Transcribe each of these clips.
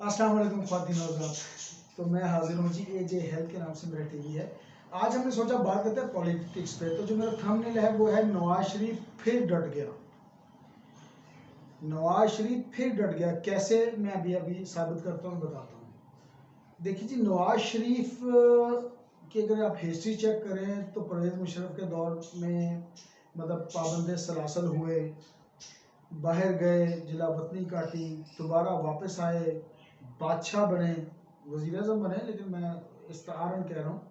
अस्सलाम वालेकुम ख्वातीन और हज़रात। तो मैं हाजिर हूँ जी AJ हेल्थ के नाम से मेरा टीवी है। आज हमने सोचा बात करते हैं पॉलिटिक्स पे। तो जो मेरा थंबनेल है वो है नवाज शरीफ फिर डट गया। नवाज शरीफ फिर डट गया, कैसे मैं अभी साबित करता हूँ, बताता हूँ। देखिए जी, नवाज शरीफ की अगर आप हिस्ट्री चेक करें तो परवेज़ मुशर्रफ के दौर में मतलब पाबंद सलासल हुए, बाहर गए, जिला वतनी काटी, दोबारा वापस आए, बादशाह बने, वज़ीर आज़म बने, लेकिन मैं इस्तारन कह रहा हूँ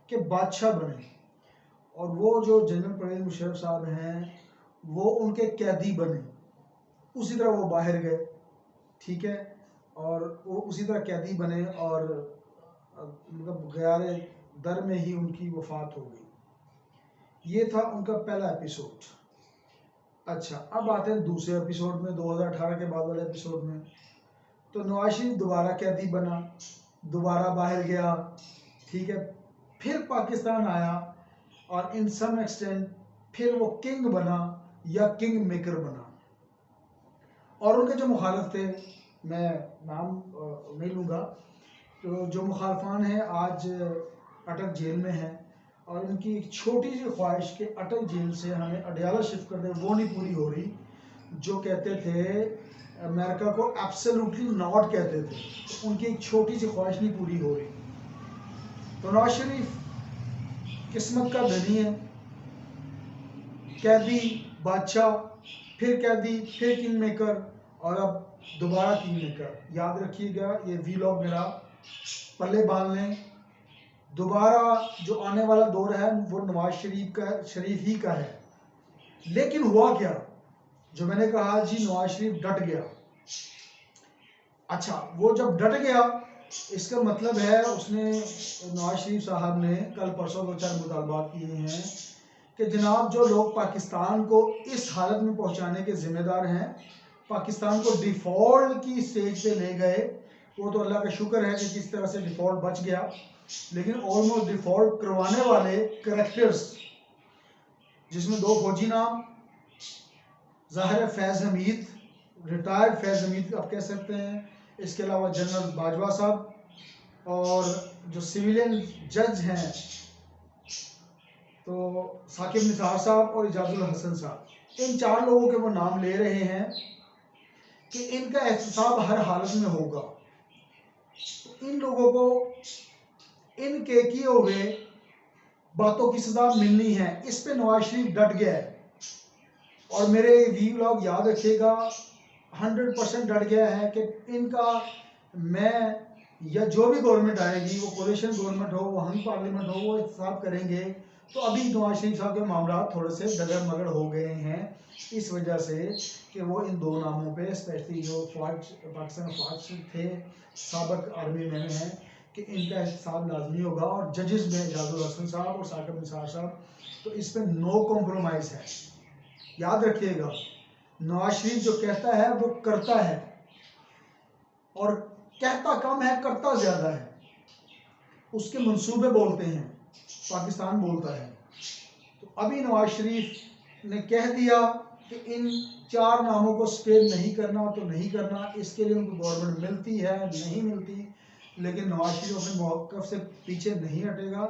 कि बादशाह बने। और वो जो जनरल परवेज़ मुशर्रफ साहब हैं वो उनके कैदी बने, उसी तरह वो बाहर गए, ठीक है, और वो उसी तरह कैदी बने और मतलब गयारे दर में ही उनकी वफात हो गई। ये था उनका पहला एपिसोड। अच्छा, अब आते हैं दूसरे एपिसोड में, 2018 के बाद वाले एपिसोड में। तो नवाज शरीफ दोबारा कैदी बना, दोबारा बाहर गया, ठीक है, फिर पाकिस्तान आया और इन सम एक्सटेंट फिर वो किंग बना या किंग मेकर बना। और उनके जो मुखालिफ थे, मैं नाम नहीं लूँगा, तो जो मुखालफान हैं आज अटक जेल में हैं और इनकी एक छोटी सी ख्वाहिश के अटक जेल से हमें अडयाला शिफ्ट कर दे, वो नहीं पूरी हो रही। जो कहते थे अमेरिका को एब्सोल्युटली नॉट कहते थे, तो उनकी एक छोटी सी ख्वाहिश नहीं पूरी हो रही। तो नवाज शरीफ किस्मत का धनी है, कैदी, बादशाह, फिर कैदी, फिर किंग मेकर और अब दोबारा किंग मेकर। याद रखिएगा, ये वीलॉग मेरा पल्ले बांध लें। दोबारा जो आने वाला दौर है वो नवाज शरीफ ही का है। लेकिन हुआ क्या, जो मैंने कहा जी नवाज शरीफ डट गया। अच्छा, वो जब डट गया इसका मतलब है उसने, नवाज शरीफ साहब ने कल परसों 2-4 मुतालबात किए हैं कि जनाब जो लोग पाकिस्तान को इस हालत में पहुंचाने के जिम्मेदार हैं, पाकिस्तान को डिफ़ॉल्ट की स्टेज पे ले गए, वो तो अल्लाह का शुक्र है कि किस तरह से डिफ़ॉल्ट बच गया, लेकिन ऑलमोस्ट डिफ़ॉल्ट करवाने वाले करैक्टर्स, जिसमें 2 फौजी नाम, ज़ाहिर फैज़ हमीद, रिटायर्ड फैज़ हमीद आप कह सकते हैं, इसके अलावा जनरल बाजवा साहब और जो सिविलियन जज हैं तो साकिब निसार साहब और इजाजुल हसन साहब, इन 4 लोगों के वो नाम ले रहे हैं कि इनका एहतसाब हर हालत में होगा। तो इन लोगों को इनके किए हुए बातों की सजा मिलनी है। इस पे नवाज शरीफ डट गया है और मेरे वीलॉग याद रखिएगा, 100% डट गया है कि इनका मैं या जो भी गवर्नमेंट आएगी, वो कोलिशन गवर्नमेंट हो, वो हंग पार्लियामेंट हो, वो इंतजाम करेंगे। तो अभी नवाज शरीफ साहब के मामला थोड़े से डगर मगड़ हो गए हैं इस वजह से कि वो इन 2 नामों पे, स्पेशली जो पाकिस्तान फौज थे, साबिक आर्मी मैन हैं, कि इनका एहतसाब लाजमी होगा। और जजेस में इजाजुल हसन साहब और साकिब निसार साहब, तो इस पर नो कॉम्प्रोमाइज़ है। याद रखिएगा, नवाज शरीफ जो कहता है वो करता है, और कहता कम है करता ज़्यादा है। उसके मंसूबे बोलते हैं, पाकिस्तान बोलता है। तो अभी नवाज शरीफ ने कह दिया कि इन 4 नामों को स्पेल नहीं करना तो नहीं करना, इसके लिए उनको गवर्नमेंट मिलती है नहीं मिलती, लेकिन नवाज शरीफ अपने मौक़िफ़ से पीछे नहीं हटेगा।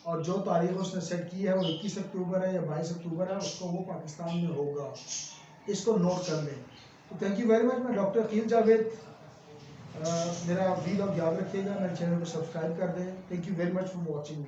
और जो तारीख उसने सेट की है वो 21 अक्टूबर है या 22 अक्टूबर है, उसको वो पाकिस्तान में होगा, इसको नोट कर लें। तो थैंक यू वेरी मच। मैं डॉक्टर अकील जावेद, मेरा वीलॉग याद रखिएगा, मेरे चैनल को सब्सक्राइब कर दें। Thank you very much for watching.